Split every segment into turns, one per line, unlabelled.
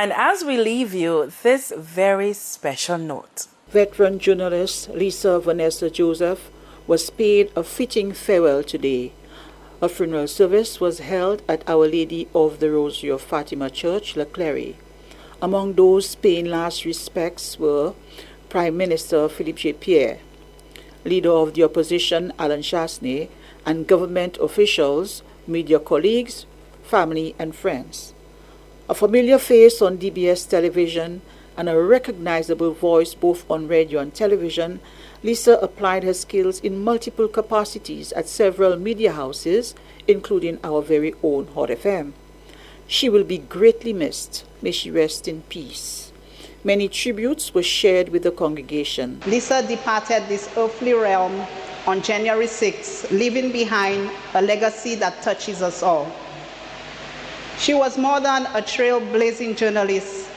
And as we leave you, this very special note.
Veteran journalist Lissa Joseph was paid a fitting farewell today. A funeral service was held at Our Lady of the Rosary of Fatima Church, La Clery. Among those paying last respects were Prime Minister Philippe J. Pierre, Leader of the Opposition Alan Chasney, and government officials, media colleagues, family and friends. A familiar face on DBS television and a recognizable voice both on radio and television, Lissa applied her skills in multiple capacities at several media houses, including our very own Hot FM. She will be greatly missed. May she rest in peace. Many tributes were shared with the congregation.
Lissa departed this earthly realm on January 6, leaving behind a legacy that touches us all. She was more than a trailblazing journalist.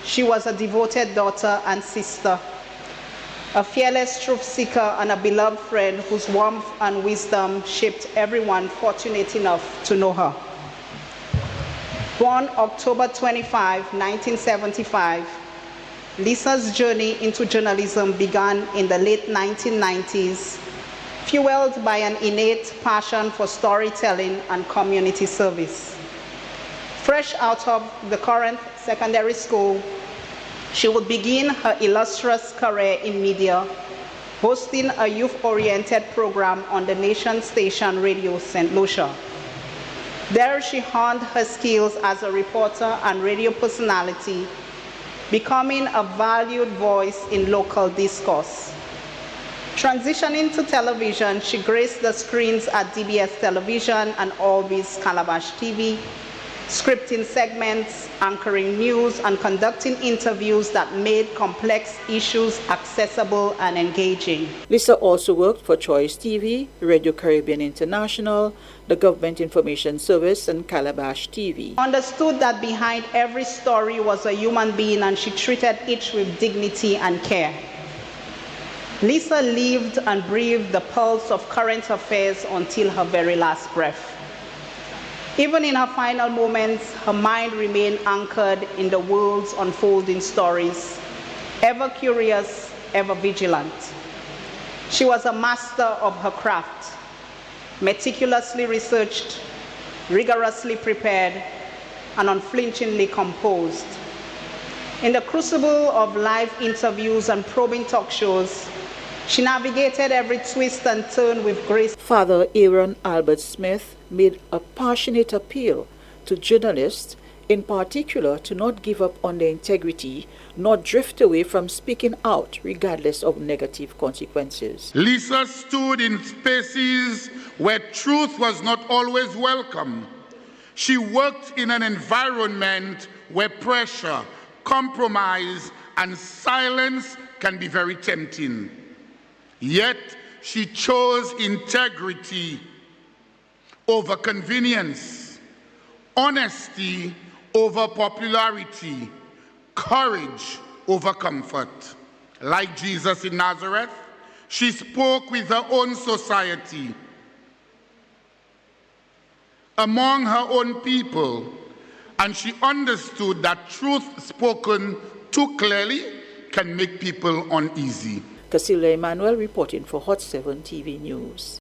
She was a devoted daughter and sister, a fearless truth seeker and a beloved friend whose warmth and wisdom shaped everyone fortunate enough to know her. Born October 25, 1975, Lissa's journey into journalism began in the late 1990s, fueled by an innate passion for storytelling and community service. Fresh out of the current secondary school, she would begin her illustrious career in media, hosting a youth-oriented program on the nation station Radio St. Lucia. There she honed her skills as a reporter and radio personality, becoming a valued voice in local discourse. Transitioning to television, she graced the screens at DBS Television and Always Calabash TV, scripting segments, anchoring news, and conducting interviews that made complex issues accessible and engaging.
Lissa also worked for Choice TV, Radio Caribbean International, the Government Information Service, and Calabash TV.
Understood that behind every story was a human being, and she treated each with dignity and care. Lissa lived and breathed the pulse of current affairs until her very last breath. Even in her final moments, her mind remained anchored in the world's unfolding stories, ever curious, ever vigilant. She was a master of her craft, meticulously researched, rigorously prepared, and unflinchingly composed. In the crucible of live interviews and probing talk shows, she navigated every twist and turn with grace.
Father Aaron Albert Smith made a passionate appeal to journalists, in particular, to not give up on their integrity, nor drift away from speaking out regardless of negative consequences.
Lissa stood in spaces where truth was not always welcome. She worked in an environment where pressure, compromise, and silence can be very tempting. Yet she chose integrity over convenience, honesty over popularity, courage over comfort. Like Jesus in Nazareth, she spoke with her own society, among her own people, and she understood that truth spoken too clearly can make people uneasy.
Cecilia Emmanuel reporting for Hot 7 TV News.